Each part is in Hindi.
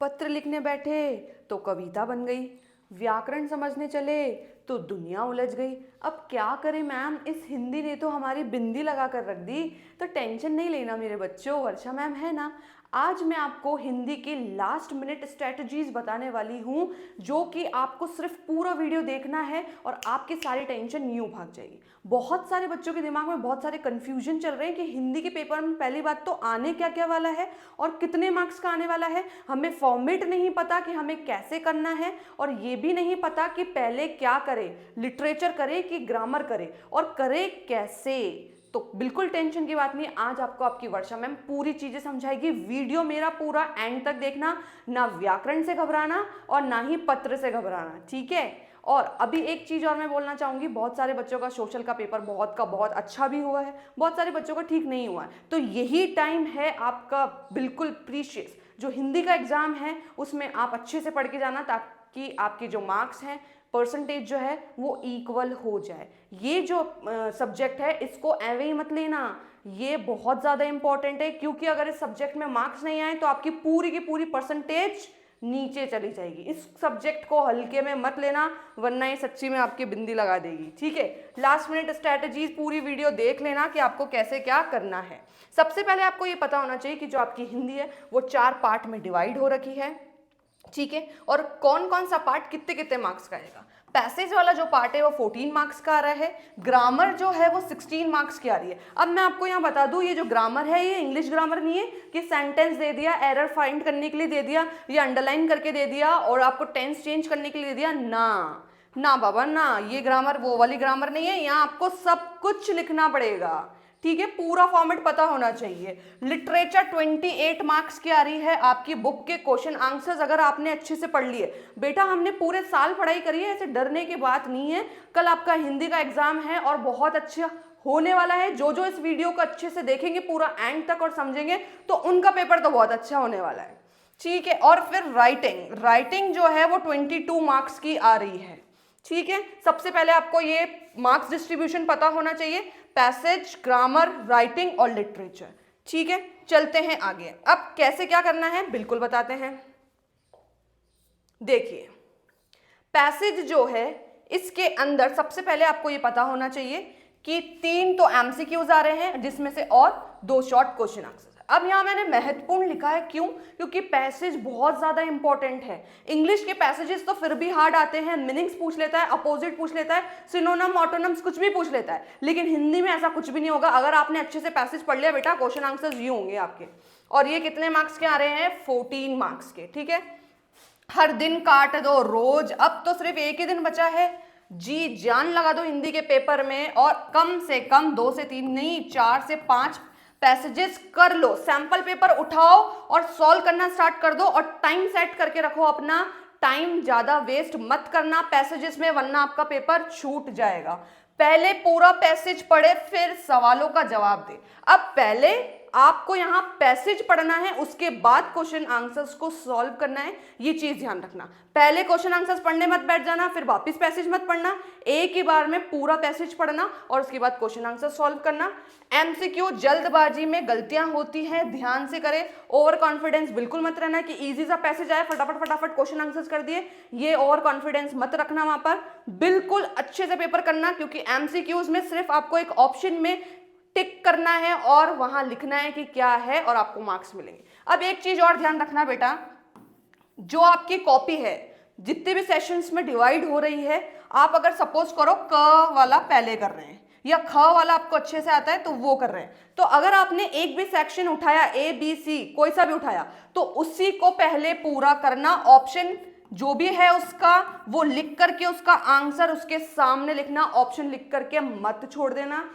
पत्र लिखने बैठे तो कविता बन गई, व्याकरण समझने चले तो दुनिया उलझ गई। अब क्या करें मैम, इस हिंदी ने तो हमारी बिंदी लगा कर रख दी। तो टेंशन नहीं लेना मेरे बच्चों, वर्षा मैम है ना। आज मैं आपको हिंदी की लास्ट मिनट स्ट्रेटजीज बताने वाली हूँ, जो कि आपको सिर्फ पूरा वीडियो देखना है और आपकी सारी टेंशन यूँ भाग जाएगी। बहुत सारे बच्चों के दिमाग में बहुत सारे कन्फ्यूजन चल रहे हैं कि हिंदी के पेपर में पहली बात तो आने क्या क्या वाला है और कितने मार्क्स का आने वाला है। हमें फॉर्मेट नहीं पता कि हमें कैसे करना है, और ये भी नहीं पता कि पहले क्या करें, लिटरेचर करें कि ग्रामर करें, और करें कैसे। तो बिल्कुल टेंशन की बात नहीं, आज आपको आपकी वर्षा मैम पूरी चीजें समझाएगी। वीडियो मेरा पूरा एंड तक देखना, ना व्याकरण से घबराना और ना ही पत्र से घबराना, ठीक है। और अभी एक चीज और मैं बोलना चाहूंगी, बहुत सारे बच्चों का सोशल का पेपर बहुत का बहुत अच्छा भी हुआ है, बहुत सारे बच्चों का ठीक नहीं हुआ है। तो यही टाइम है आपका बिल्कुल प्रीशियस, जो हिंदी का एग्जाम है उसमें आप अच्छे से पढ़ के जाना, ताकि आपके जो मार्क्स हैं, परसेंटेज जो है वो इक्वल हो जाए। ये जो सब्जेक्ट है इसको एवे ही मत लेना, ये बहुत ज़्यादा इंपॉर्टेंट है, क्योंकि अगर इस सब्जेक्ट में मार्क्स नहीं आए तो आपकी पूरी की पूरी परसेंटेज नीचे चली जाएगी। इस सब्जेक्ट को हल्के में मत लेना, वरना ये सच्ची में आपकी बिंदी लगा देगी, ठीक है। लास्ट मिनट स्ट्रैटेजीज पूरी वीडियो देख लेना कि आपको कैसे क्या करना है। सबसे पहले आपको ये पता होना चाहिए कि जो आपकी हिंदी है वो 4 पार्ट में डिवाइड हो रखी है, ठीक है। और कौन कौन सा पार्ट कितने कितने मार्क्स का आएगा। पैसेज वाला जो पार्ट है वो 14 मार्क्स का आ रहा है, ग्रामर जो है वो 16 मार्क्स की आ रही है। अब मैं आपको यहाँ बता दूं, ये जो ग्रामर है ये इंग्लिश ग्रामर नहीं है कि सेंटेंस दे दिया, एरर फाइंड करने के लिए दे दिया, या अंडरलाइन करके दे दिया और आपको टेंस चेंज करने के लिए दे दिया। ना ना बाबा ना, ये ग्रामर वो वाली ग्रामर नहीं है, यहाँ आपको सब कुछ लिखना पड़ेगा, ठीक है। पूरा फॉर्मेट पता होना चाहिए। लिटरेचर 28 मार्क्स की आ रही है, आपकी बुक के क्वेश्चन आंसर्स अगर आपने अच्छे से पढ़ लिए। बेटा हमने पूरे साल पढ़ाई करी है, ऐसे डरने की बात नहीं है। कल आपका हिंदी का एग्जाम है और बहुत अच्छा होने वाला है। जो जो इस वीडियो को अच्छे से देखेंगे पूरा एंड तक और समझेंगे तो उनका पेपर तो बहुत अच्छा होने वाला है, ठीक है। और फिर राइटिंग, राइटिंग जो है वो 22 मार्क्स की आ रही है, ठीक है। सबसे पहले आपको ये मार्क्स डिस्ट्रीब्यूशन पता होना चाहिए, पैसेज, ग्रामर, राइटिंग और लिटरेचर, ठीक है। चलते हैं आगे, अब कैसे क्या करना है बिल्कुल बताते हैं। देखिए पैसेज जो है इसके अंदर सबसे पहले आपको ये पता होना चाहिए कि 3 तो एमसीक्यूज आ रहे हैं, जिसमें से और 2 शॉर्ट क्वेश्चन आंसर। अब यहां मैंने महत्वपूर्ण लिखा है, क्यों? क्योंकि पैसेज बहुत ज्यादा इंपॉर्टेंट है। इंग्लिश के पैसेजेस तो फिर भी हार्ड आते हैं, मीनिंग्स पूछ लेता है, अपोजिट पूछ लेता है, सिनोनिम ऑटोनिम्स कुछ भी पूछ लेता है, लेकिन हिंदी में ऐसा कुछ भी नहीं होगा। अगर आपने अच्छे से पैसेज पढ़ लिया बेटा, क्वेश्चन आंसर्स ये होंगे आपके। और ये कितने मार्क्स के आ रहे हैं? 14 मार्क्स के, ठीक है। हर दिन काट दो रोज, अब तो सिर्फ एक ही दिन बचा है, जी जान लगा दो हिंदी के पेपर में, और कम से कम 2 से 3 नहीं 4 से 5 पैसेजेस कर लो। सैंपल पेपर उठाओ और सॉल्व करना स्टार्ट कर दो, और टाइम सेट करके रखो अपना, टाइम ज्यादा वेस्ट मत करना पैसेजेस में, वरना आपका पेपर छूट जाएगा। पहले पूरा पैसेज पढ़े फिर सवालों का जवाब दे। अब पहले आपको यहां पैसेज पढ़ना है, उसके बाद क्वेश्चन आंसर्स को सॉल्व करना है, ये चीज ध्यान रखना। पहले क्वेश्चन आंसर्स पढ़ने मत बैठ जाना, फिर वापस पैसेज मत पढ़ना, एक ही बार में पूरा पैसेज पढ़ना और उसके बाद क्वेश्चन आंसर सॉल्व करना। एमसीक्यू जल्दबाजी में गलतियां होती हैं, ध्यान से करें। ओवर कॉन्फिडेंस बिल्कुल मत रहना कि इजी सा पैसेज आया फटाफट फटाफट क्वेश्चन आंसर्स कर दिए, ये ओवर कॉन्फिडेंस मत रखना वहां पर। बिल्कुल अच्छे से पेपर करना, क्योंकि एमसीक्यूज में सिर्फ आपको एक ऑप्शन में टिक करना है और वहां लिखना है कि क्या है, और आपको मार्क्स मिलेंगे। अब एक चीज और ध्यान रखना बेटा, जो आपकी कॉपी है जितने भी सेशंस में डिवाइड हो रही है, आप अगर सपोज करो क वाला पहले कर रहे हैं या ख वाला आपको अच्छे से आता है तो वो कर रहे हैं, तो अगर आपने एक भी सेक्शन उठाया, ए बी सी कोई सा भी उठाया, तो उसी को पहले पूरा करना। ऑप्शन जो भी है उसका वो लिख करके उसका आंसर उसके सामने लिखना, ऑप्शन लिख करके मत छोड़ देना।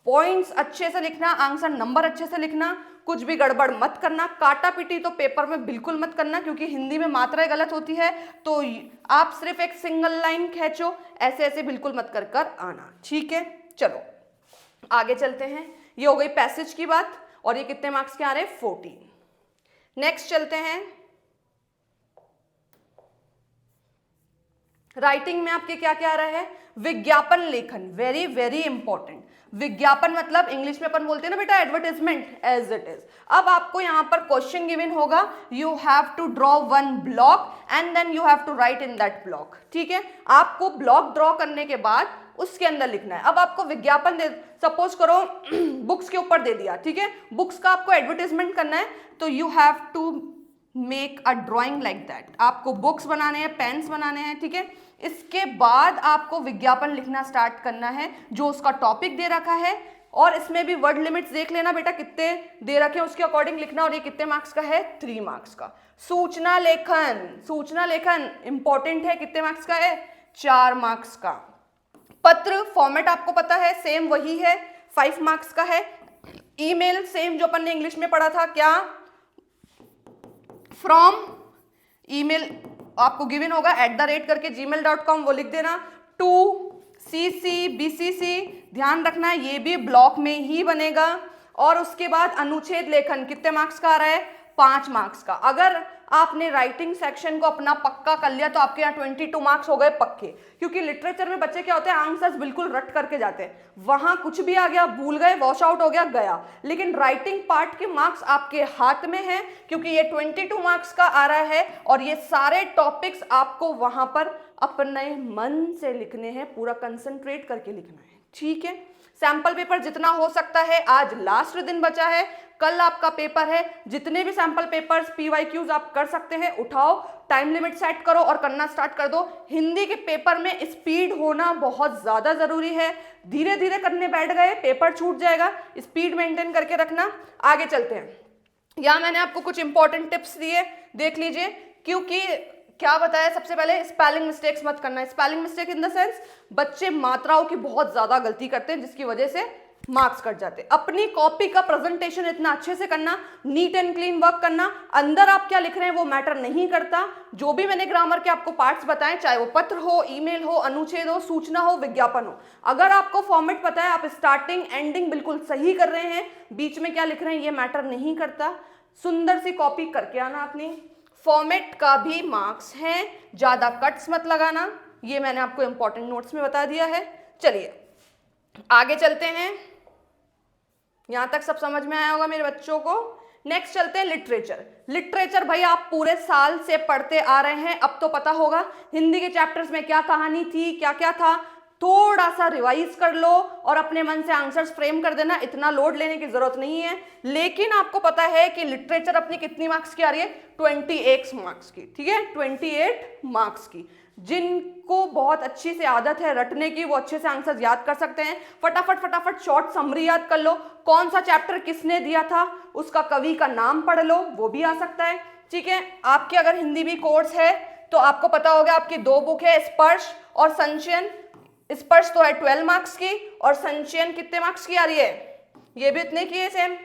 पॉइंट्स अच्छे से लिखना, आंसर नंबर अच्छे से लिखना, कुछ भी गड़बड़ मत करना। काटा पीटी तो पेपर में बिल्कुल मत करना, क्योंकि हिंदी में मात्राएं गलत होती है, तो आप सिर्फ एक सिंगल लाइन खींचो, ऐसे ऐसे बिल्कुल मत कर कर आना, ठीक है। चलो आगे चलते हैं, ये हो गई पैसेज की बात, और ये कितने मार्क्स के आ रहे हैं? 14। नेक्स्ट चलते हैं, राइटिंग में आपके क्या क्या आ रहा है, विज्ञापन लेखन, वेरी वेरी इंपॉर्टेंट। विज्ञापन मतलब इंग्लिश में अपन बोलते हैं ना बेटा एडवर्टाइजमेंट, एज इट इज। अब आपको यहाँ पर क्वेश्चन गिवन होगा, you have to draw one block and then you have to write in that block. ठीक है, आपको ब्लॉक ड्रॉ करने के बाद उसके अंदर लिखना है। अब आपको विज्ञापन दे, सपोज करो बुक्स के ऊपर दे दिया, ठीक है, बुक्स का आपको एडवर्टाइजमेंट करना है, तो you have to make a drawing like that. आपको बुक्स बनाने हैं, पेन्स बनाने हैं, ठीक है। इसके बाद आपको विज्ञापन लिखना स्टार्ट करना है, जो उसका टॉपिक दे रखा है, और इसमें भी वर्ड लिमिट्स देख लेना बेटा कितने दे रखे हैं, उसके अकॉर्डिंग लिखना। और ये कितने मार्क्स का है, 3 मार्क्स का। सूचना लेखन, सूचना लेखन इंपॉर्टेंट है, कितने मार्क्स का है, 4 मार्क्स का। पत्र फॉर्मेट आपको पता है, सेम वही है, 5 मार्क्स का है। ईमेल सेम जो अपन ने इंग्लिश में पढ़ा था, क्या, फ्रॉम, ईमेल आपको गिवन होगा @ करके gmail.com, वो लिख देना। टू CC BCC ध्यान रखना है, ये भी ब्लॉक में ही बनेगा। और उसके बाद अनुच्छेद लेखन कितने मार्क्स का आ रहा है, 5 मार्क्स का। अगर आपने राइटिंग सेक्शन को अपना पक्का कर लिया तो आपके यहाँ 22 मार्क्स हो गए पक्के, क्योंकि लिटरेचर में बच्चे क्या होते हैं, आंसर्स बिल्कुल रट करके जाते हैं, वहां कुछ भी आ गया भूल गए, वॉश आउट हो गया गया। लेकिन राइटिंग पार्ट के मार्क्स आपके हाथ में है, क्योंकि ये 22 मार्क्स का आ रहा है, और ये सारे टॉपिक्स आपको वहां पर अपने मन से लिखने हैं, पूरा कंसंट्रेट करके लिखना है। ठीक है, सैंपल पेपर जितना हो सकता है, आज लास्ट दिन बचा है, कल आपका पेपर है, जितने भी सैंपल पेपर्स PYQs आप कर सकते हैं उठाओ, टाइम लिमिट सेट करो और करना स्टार्ट कर दो। हिंदी के पेपर में स्पीड होना बहुत ज्यादा जरूरी है, धीरे धीरे करने बैठ गए पेपर छूट जाएगा, स्पीड मेंटेन करके रखना। आगे चलते हैं, यहाँ मैंने आपको कुछ इंपॉर्टेंट टिप्स दिए, देख लीजिए। क्योंकि क्या बताया, सबसे पहले स्पेलिंग मिस्टेक्स मत करना। Spelling mistake in the sense, बच्चे मात्राओं की बहुत ज्यादा गलती करते हैं, जिसकी वजह से मार्क्स कट जाते हैं। अपनी कॉपी का प्रेजेंटेशन इतना अच्छे से करना, नीट एंड क्लीन वर्क करना, अंदर आप क्या लिख रहे हैं वो मैटर नहीं करता। जो भी मैंने ग्रामर के आपको पार्ट्स बताएं, चाहे वो पत्र हो, ईमेल हो, अनुच्छेद हो, सूचना हो, विज्ञापन हो, अगर आपको फॉर्मेट पता है, आप स्टार्टिंग एंडिंग बिल्कुल सही कर रहे हैं, बीच में क्या लिख रहे हैं ये मैटर नहीं करता। सुंदर सी कॉपी करके आना अपनी। फॉर्मेट का भी मार्क्स हैं, ज्यादा कट्स मत लगाना, ये मैंने आपको इंपॉर्टेंट नोट्स में बता दिया है। चलिए आगे चलते हैं, यहां तक सब समझ में आया होगा मेरे बच्चों को। नेक्स्ट चलते हैं लिटरेचर। लिटरेचर भाई आप पूरे साल से पढ़ते आ रहे हैं, अब तो पता होगा हिंदी के चैप्टर्स में क्या कहानी थी, क्या क्या था। थोड़ा सा रिवाइज कर लो और अपने मन से आंसर्स फ्रेम कर देना, इतना लोड लेने की जरूरत नहीं है। लेकिन आपको पता है कि लिटरेचर अपनी कितनी मार्क्स की आ रही है, 28 मार्क्स की, ठीक है, 28 मार्क्स की। जिनको बहुत अच्छी से आदत है रटने की, वो अच्छे से आंसर याद कर सकते हैं। फटाफट फटाफट शॉर्ट समरी याद कर लो, कौन सा चैप्टर किसने दिया था, उसका कवि का नाम पढ़ लो, वो भी आ सकता है। ठीक है, आपके अगर हिंदी भी कोर्स है तो आपको पता होगा, आपकी 2 बुक है, स्पर्श और संचयन। स्पर्श तो है 12 मार्क्स की, और संचयन कितने मार्क्स की आ रही है, ये भी इतने की है सेम।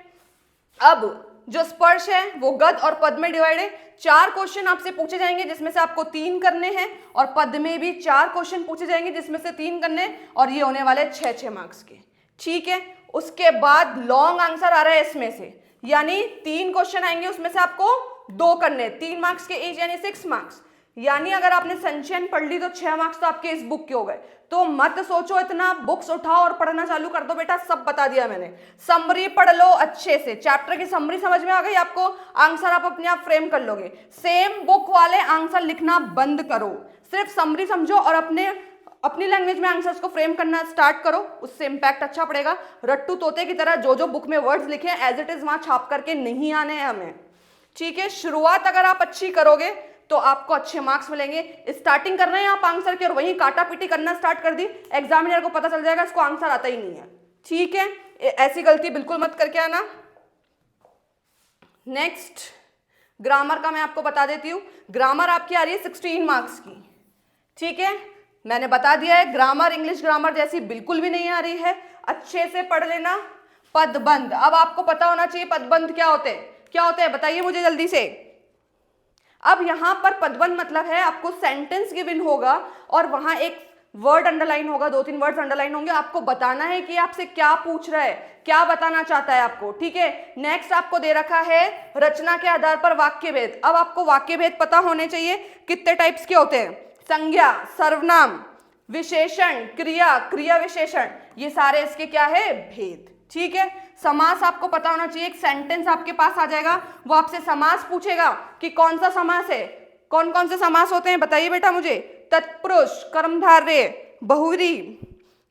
अब जो स्पर्श है वो गद और पद में डिवाइड है। 4 क्वेश्चन आपसे पूछे जाएंगे जिसमें से आपको 3 करने हैं, और पद में भी 4 क्वेश्चन पूछे जाएंगे जिसमें से 3 करने हैं, और ये होने वाले 6-6 मार्क्स के। ठीक है, उसके बाद लॉन्ग आंसर आ रहा है इसमें से, यानी 3 क्वेश्चन आएंगे, उसमें से आपको 2 करने, 3 मार्क्स के ईच, यानी 6 मार्क्स। यानी अगर आपने संचयन पढ़ ली तो 6 मार्क्स तो आपके इस बुक के हो गए। तो मत सोचो इतना, बुक्स उठाओ और पढ़ना चालू कर दो बेटा, सब बता दिया मैंने। समरी पढ़ लो अच्छे से, चैप्टर की समरी समझ में आ गई आपको, आंसर आप अपने आप फ्रेम कर लोगे। सेम बुक वाले आंसर लिखना बंद करो, सिर्फ समरी समझो और अपनी लैंग्वेज में आंसर्स को फ्रेम करना स्टार्ट करो, उससे इंपैक्ट अच्छा पड़ेगा। रट्टू तोते की तरह जो जो बुक में वर्ड्स लिखे हैं एज इट इज वहां छाप करके नहीं आने हैं हमें। ठीक है, शुरुआत अगर आप अच्छी करोगे तो आपको अच्छे मार्क्स मिलेंगे। स्टार्टिंग कर रहे हैं आप आंसर की और वहीं काटा पीटी करना स्टार्ट कर दी, एग्जामिनर को पता चल जाएगा इसको आंसर आता ही नहीं है। ठीक है, ऐसी गलती बिल्कुल मत करके आना। नेक्स्ट ग्रामर का मैं आपको बता देती हूं। ग्रामर आपकी आ रही है 16 मार्क्स की। ठीक है, मैंने बता दिया है, ग्रामर इंग्लिश ग्रामर जैसी बिल्कुल भी नहीं आ रही है, अच्छे से पढ़ लेना। पदबंध, अब आपको पता होना चाहिए पदबंध क्या होते हैं, क्या होते हैं बताइए मुझे जल्दी से। अब यहां पर पदबंध मतलब है आपको सेंटेंस गिवन होगा और वहां एक वर्ड अंडरलाइन होगा, 2-3 वर्ड्स अंडरलाइन होंगे, आपको बताना है कि आपसे क्या पूछ रहा है, क्या बताना चाहता है आपको। ठीक है, नेक्स्ट आपको दे रखा है रचना के आधार पर वाक्य भेद। अब आपको वाक्य भेद पता होने चाहिए, कितने टाइप्स के होते हैं। संज्ञा, सर्वनाम, विशेषण, क्रिया, क्रिया विशेषण, ये सारे इसके क्या है, भेद। ठीक है, समास आपको पता होना चाहिए। एक सेंटेंस आपके पास आ जाएगा, वो आपसे समास पूछेगा कि कौन सा समास है। कौन कौन से समास होते हैं बताइए बेटा मुझे। तत्पुरुष, कर्मधारय, बहुव्रीहि,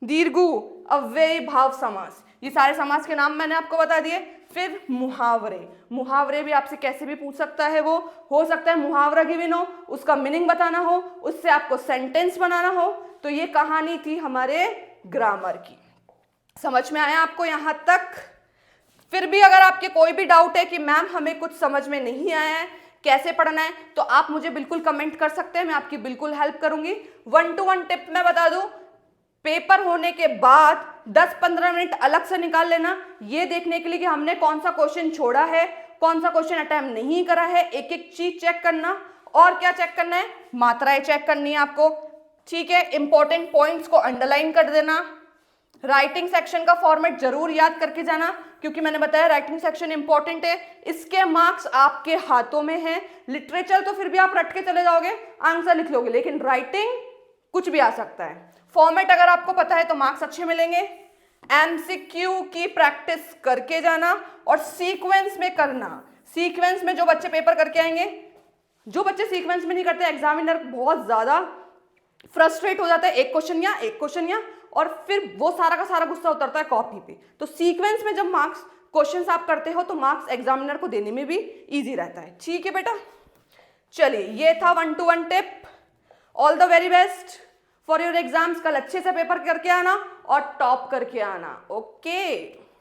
दीर्घु, अव्ययी भाव समास, ये सारे समास के नाम मैंने आपको बता दिए। फिर मुहावरे, मुहावरे भी आपसे कैसे भी पूछ सकता है, वो हो सकता है मुहावरा गिवन हो, उसका मीनिंग बताना हो, उससे आपको सेंटेंस बनाना हो। तो ये कहानी थी हमारे ग्रामर की। समझ में आया आपको यहां तक? फिर भी अगर आपके कोई भी डाउट है कि मैम हमें कुछ समझ में नहीं आया है, कैसे पढ़ना है, तो आप मुझे बिल्कुल कमेंट कर सकते हैं, मैं आपकी बिल्कुल हेल्प करूंगी। 1-to-1 टिप मैं बता दूं, पेपर होने के बाद 10-15 मिनट अलग से निकाल लेना, ये देखने के लिए कि हमने कौन सा क्वेश्चन छोड़ा है, कौन सा क्वेश्चन अटेम्प्ट नहीं करा है, एक एक चीज चेक करना। और क्या चेक करना है, मात्राएं चेक करनी है आपको। ठीक है, इंपॉर्टेंट पॉइंट्स को अंडरलाइन कर देना। राइटिंग सेक्शन का फॉर्मेट जरूर याद करके जाना, क्योंकि मैंने बताया राइटिंग सेक्शन इंपॉर्टेंट है, इसके मार्क्स आपके हाथों में है। लिटरेचर तो फिर भी आप रट के चले जाओगे, आंसर लिख लोगे, लेकिन राइटिंग कुछ भी आ सकता है। फॉर्मेट अगर आपको पता है तो मार्क्स अच्छे मिलेंगे। एमसीक्यू की प्रैक्टिस करके जाना और सीक्वेंस में करना। सीक्वेंस में जो बच्चे पेपर करके आएंगे, जो बच्चे सीक्वेंस में नहीं करते, एग्जामिनर बहुत ज्यादा फ्रस्ट्रेट हो जाता है, एक क्वेश्चन या एक क्वेश्चन या, और फिर वो सारा का सारा गुस्सा उतरता है कॉपी पे। तो सीक्वेंस में जब मार्क्स क्वेश्चंस आप करते हो तो मार्क्स एग्जामिनर को देने में भी इजी रहता है। ठीक है बेटा, चलिए ये था 1-to-1 tip. All the very best for your exams. कल अच्छे से पेपर करके आना और टॉप करके आना। ओके।